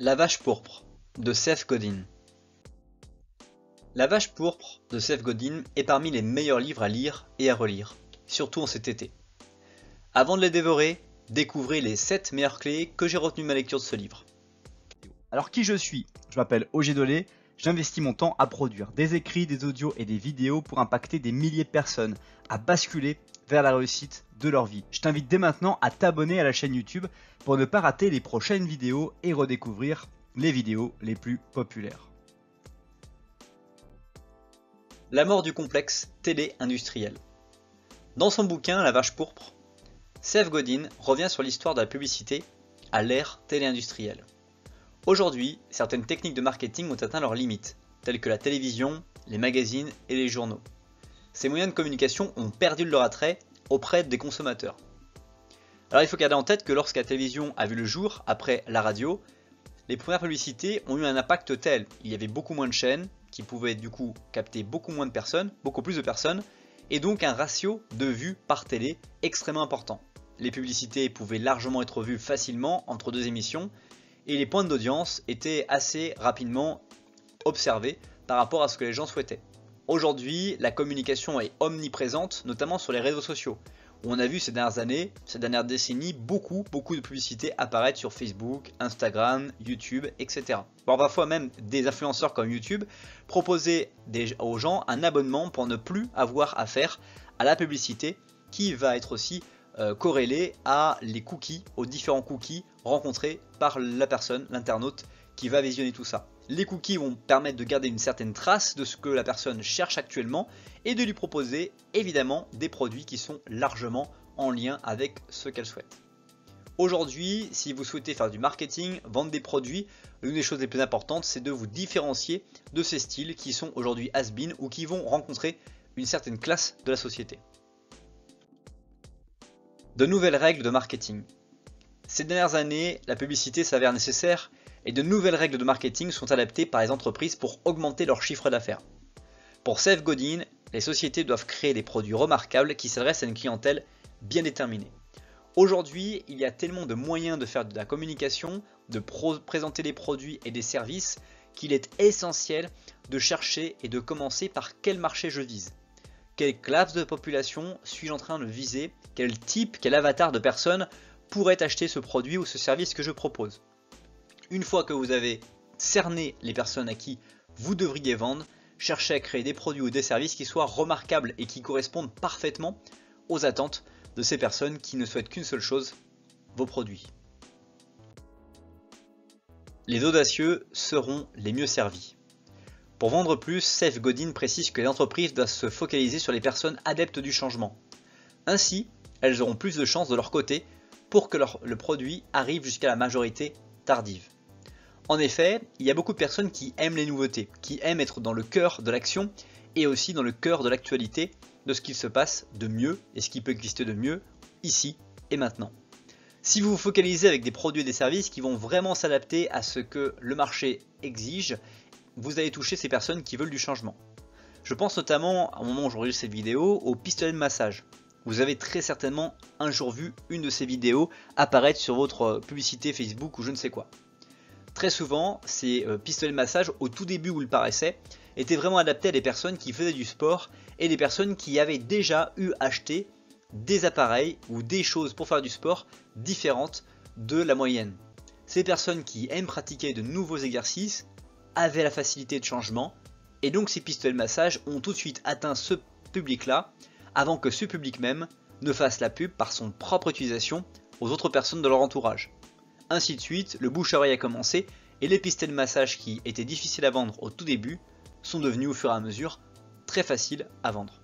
La vache pourpre de Seth Godin. La vache pourpre de Seth Godin est parmi les meilleurs livres à lire et à relire, surtout en cet été. Avant de les dévorer, découvrez les 7 meilleures clés que j'ai retenues de ma lecture de ce livre. Alors qui je suis? Je m'appelle Ogé Dolé, j'investis mon temps à produire des écrits, des audios et des vidéos pour impacter des milliers de personnes, à basculer vers la réussite de leur vie. Je t'invite dès maintenant à t'abonner à la chaîne YouTube pour ne pas rater les prochaines vidéos et redécouvrir les vidéos les plus populaires. La mort du complexe télé-industriel. Dans son bouquin La vache pourpre, Seth Godin revient sur l'histoire de la publicité à l'ère télé-industrielle. Aujourd'hui, certaines techniques de marketing ont atteint leurs limites, telles que la télévision, les magazines et les journaux. Ces moyens de communication ont perdu leur attrait auprès des consommateurs. Alors il faut garder en tête que lorsque la télévision a vu le jour après la radio, les premières publicités ont eu un impact tel. Il y avait beaucoup moins de chaînes qui pouvaient du coup capter beaucoup moins de personnes, beaucoup plus de personnes, et donc un ratio de vues par télé extrêmement important. Les publicités pouvaient largement être vues facilement entre deux émissions, et les points d'audience étaient assez rapidement observés par rapport à ce que les gens souhaitaient. Aujourd'hui, la communication est omniprésente, notamment sur les réseaux sociaux, où on a vu ces dernières années, ces dernières décennies, beaucoup de publicités apparaître sur Facebook, Instagram, YouTube, etc. Voire parfois même des influenceurs comme YouTube proposer aux gens un abonnement pour ne plus avoir affaire à la publicité qui va être aussi corrélée à les cookies, aux différents cookies rencontrés par la personne, l'internaute qui va visionner tout ça. Les cookies vont permettre de garder une certaine trace de ce que la personne cherche actuellement et de lui proposer évidemment des produits qui sont largement en lien avec ce qu'elle souhaite. Aujourd'hui, si vous souhaitez faire du marketing, vendre des produits, l'une des choses les plus importantes, c'est de vous différencier de ces styles qui sont aujourd'hui has-been ou qui vont rencontrer une certaine classe de la société. De nouvelles règles de marketing. Ces dernières années, la publicité s'avère nécessaire et de nouvelles règles de marketing sont adaptées par les entreprises pour augmenter leur chiffre d'affaires. Pour Seth Godin, les sociétés doivent créer des produits remarquables qui s'adressent à une clientèle bien déterminée. Aujourd'hui, il y a tellement de moyens de faire de la communication, de présenter des produits et des services qu'il est essentiel de chercher et de commencer par quel marché je vise. Quelle classe de population suis-je en train de viser? Quel type, quel avatar de personnes pourrait acheter ce produit ou ce service que je propose? Une fois que vous avez cerné les personnes à qui vous devriez vendre, cherchez à créer des produits ou des services qui soient remarquables et qui correspondent parfaitement aux attentes de ces personnes qui ne souhaitent qu'une seule chose, vos produits. Les audacieux seront les mieux servis. Pour vendre plus, Seth Godin précise que les entreprises doivent se focaliser sur les personnes adeptes du changement. Ainsi, elles auront plus de chances de leur côté pour que le produit arrive jusqu'à la majorité tardive. En effet, il y a beaucoup de personnes qui aiment les nouveautés, qui aiment être dans le cœur de l'action et aussi dans le cœur de l'actualité de ce qu'il se passe de mieux et ce qui peut exister de mieux ici et maintenant. Si vous vous focalisez avec des produits et des services qui vont vraiment s'adapter à ce que le marché exige, vous allez toucher ces personnes qui veulent du changement. Je pense notamment, au moment où j'enregistre cette vidéo, au pistolet de massage. Vous avez très certainement un jour vu une de ces vidéos apparaître sur votre publicité Facebook ou je ne sais quoi. Très souvent, ces pistolets de massage, au tout début où ils paraissaient, étaient vraiment adaptés à des personnes qui faisaient du sport et des personnes qui avaient déjà acheté des appareils ou des choses pour faire du sport différentes de la moyenne. Ces personnes qui aiment pratiquer de nouveaux exercices avaient la facilité de changement et donc ces pistolets de massage ont tout de suite atteint ce public-là avant que ce public même ne fasse la pub par son propre utilisation aux autres personnes de leur entourage. Ainsi de suite, le bouche-à-oreille a commencé et les pistolets de massage qui étaient difficiles à vendre au tout début sont devenus au fur et à mesure très faciles à vendre.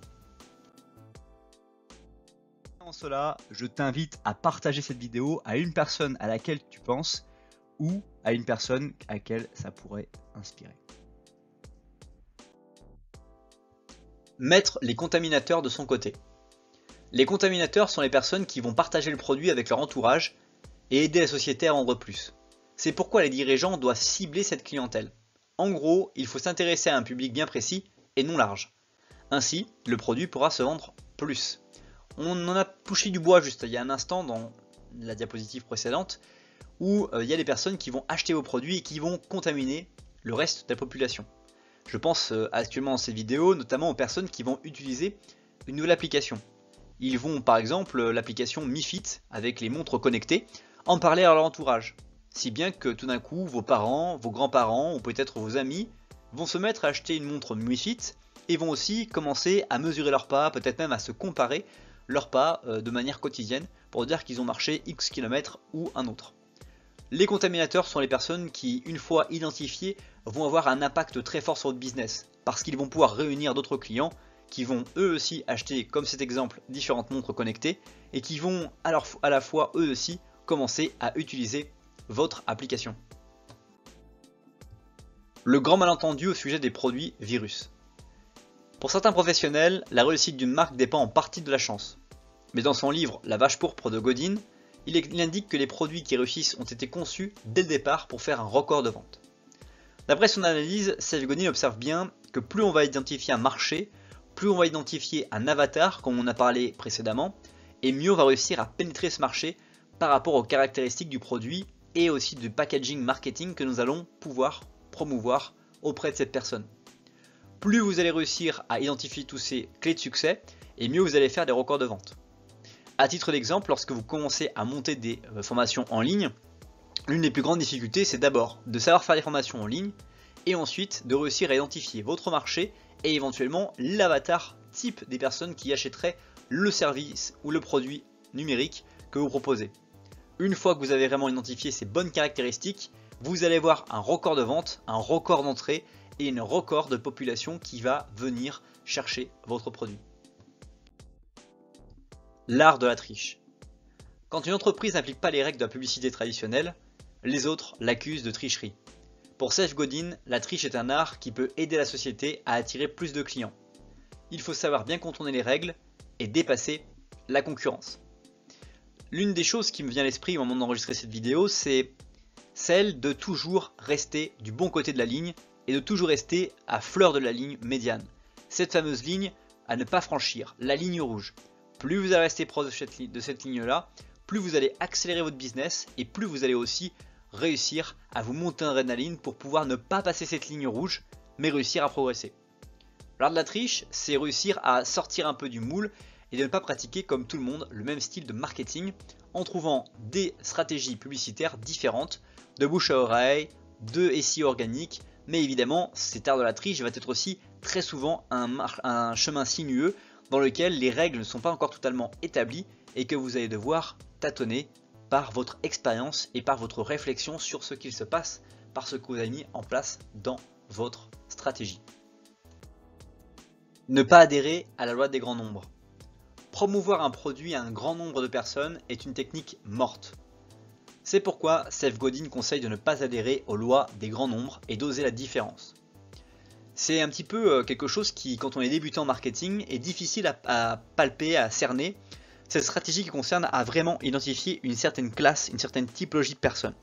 En cela, je t'invite à partager cette vidéo à une personne à laquelle tu penses ou à une personne à laquelle ça pourrait inspirer. Mettre les contaminateurs de son côté. Les contaminateurs sont les personnes qui vont partager le produit avec leur entourage et aider la société à vendre plus. C'est pourquoi les dirigeants doivent cibler cette clientèle. En gros, il faut s'intéresser à un public bien précis et non large. Ainsi, le produit pourra se vendre plus. On en a touché du bois juste il y a un instant dans la diapositive précédente, où il y a des personnes qui vont acheter vos produits et qui vont contaminer le reste de la population. Je pense actuellement dans cette vidéo notamment aux personnes qui vont utiliser une nouvelle application. Ils vont par exemple l'application Mi Fit avec les montres connectées en parler à leur entourage. Si bien que tout d'un coup vos parents, vos grands-parents ou peut-être vos amis vont se mettre à acheter une montre Mi Fit et vont aussi commencer à mesurer leurs pas, peut-être même à se comparer leurs pas de manière quotidienne pour dire qu'ils ont marché X kilomètres ou un autre. Les contaminateurs sont les personnes qui, une fois identifiées, vont avoir un impact très fort sur votre business parce qu'ils vont pouvoir réunir d'autres clients qui vont eux aussi acheter, comme cet exemple, différentes montres connectées et qui vont à la fois eux aussi commencer à utiliser votre application. Le grand malentendu au sujet des produits virus. Pour certains professionnels, la réussite d'une marque dépend en partie de la chance. Mais dans son livre La vache pourpre de Godin, il indique que les produits qui réussissent ont été conçus dès le départ pour faire un record de vente. D'après son analyse, Seth Godin observe bien que plus on va identifier un marché, plus on va identifier un avatar, comme on a parlé précédemment, et mieux on va réussir à pénétrer ce marché par rapport aux caractéristiques du produit et aussi du packaging marketing que nous allons pouvoir promouvoir auprès de cette personne. Plus vous allez réussir à identifier tous ces clés de succès, et mieux vous allez faire des records de vente. À titre d'exemple, lorsque vous commencez à monter des formations en ligne, l'une des plus grandes difficultés, c'est d'abord de savoir faire des formations en ligne et ensuite de réussir à identifier votre marché et éventuellement l'avatar type des personnes qui achèteraient le service ou le produit numérique que vous proposez. Une fois que vous avez vraiment identifié ces bonnes caractéristiques, vous allez voir un record de vente, un record d'entrée et un record de population qui va venir chercher votre produit. L'art de la triche. Quand une entreprise n'applique pas les règles de la publicité traditionnelle, les autres l'accusent de tricherie. Pour Seth Godin, la triche est un art qui peut aider la société à attirer plus de clients. Il faut savoir bien contourner les règles et dépasser la concurrence. L'une des choses qui me vient à l'esprit au moment d'enregistrer cette vidéo, c'est celle de toujours rester du bon côté de la ligne et de toujours rester à fleur de la ligne médiane. Cette fameuse ligne à ne pas franchir, la ligne rouge. Plus vous allez rester proche de cette ligne-là, plus vous allez accélérer votre business et plus vous allez aussi réussir à vous monter en adrénaline pour pouvoir ne pas passer cette ligne rouge, mais réussir à progresser. L'art de la triche, c'est réussir à sortir un peu du moule et de ne pas pratiquer comme tout le monde le même style de marketing en trouvant des stratégies publicitaires différentes, de bouche à oreille, de SEO organique, mais évidemment cet art de la triche va être aussi très souvent un chemin sinueux dans lequel les règles ne sont pas encore totalement établies et que vous allez devoir tâtonner par votre expérience et par votre réflexion sur ce qu'il se passe, par ce que vous avez mis en place dans votre stratégie. Ne pas adhérer à la loi des grands nombres. Promouvoir un produit à un grand nombre de personnes est une technique morte. C'est pourquoi Seth Godin conseille de ne pas adhérer aux lois des grands nombres et d'oser la différence. C'est un petit peu quelque chose qui, quand on est débutant en marketing, est difficile à palper, à cerner. Cette stratégie qui concerne à vraiment identifier une certaine classe, une certaine typologie de personnes.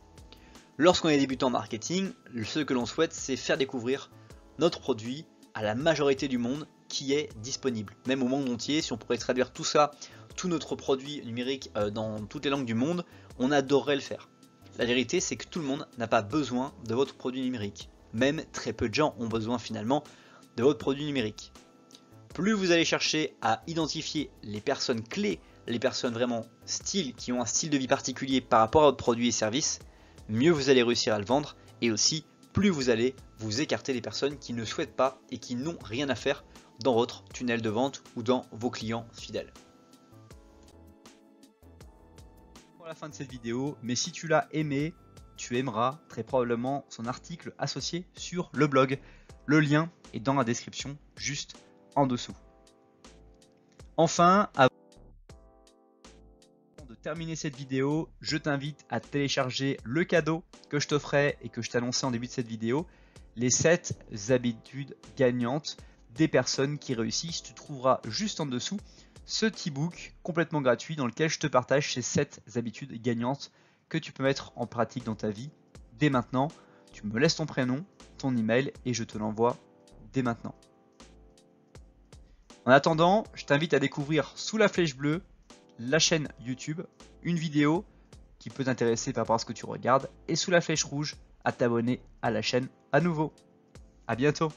Lorsqu'on est débutant en marketing, ce que l'on souhaite, c'est faire découvrir notre produit à la majorité du monde qui est disponible. Même au monde entier, si on pourrait traduire tout ça, tout notre produit numérique dans toutes les langues du monde, on adorerait le faire. La vérité, c'est que tout le monde n'a pas besoin de votre produit numérique. Même très peu de gens ont besoin finalement de votre produit numérique. Plus vous allez chercher à identifier les personnes clés, les personnes vraiment qui ont un style de vie particulier par rapport à votre produit et service, mieux vous allez réussir à le vendre et aussi plus vous allez vous écarter des personnes qui ne souhaitent pas et qui n'ont rien à faire dans votre tunnel de vente ou dans vos clients fidèles. Pour la fin de cette vidéo, mais si tu l'as aimé, tu aimeras très probablement son article associé sur le blog. Le lien est dans la description juste en dessous. Enfin, avant de terminer cette vidéo, je t'invite à télécharger le cadeau que je t'offrais et que je t'annonçais en début de cette vidéo, les 7 habitudes gagnantes des personnes qui réussissent. Tu trouveras juste en dessous ce petit book complètement gratuit dans lequel je te partage ces 7 habitudes gagnantes que tu peux mettre en pratique dans ta vie dès maintenant. Tu me laisses ton prénom, ton email et je te l'envoie dès maintenant. En attendant, je t'invite à découvrir sous la flèche bleue la chaîne YouTube, une vidéo qui peut t'intéresser par rapport à ce que tu regardes et sous la flèche rouge à t'abonner à la chaîne à nouveau. À bientôt.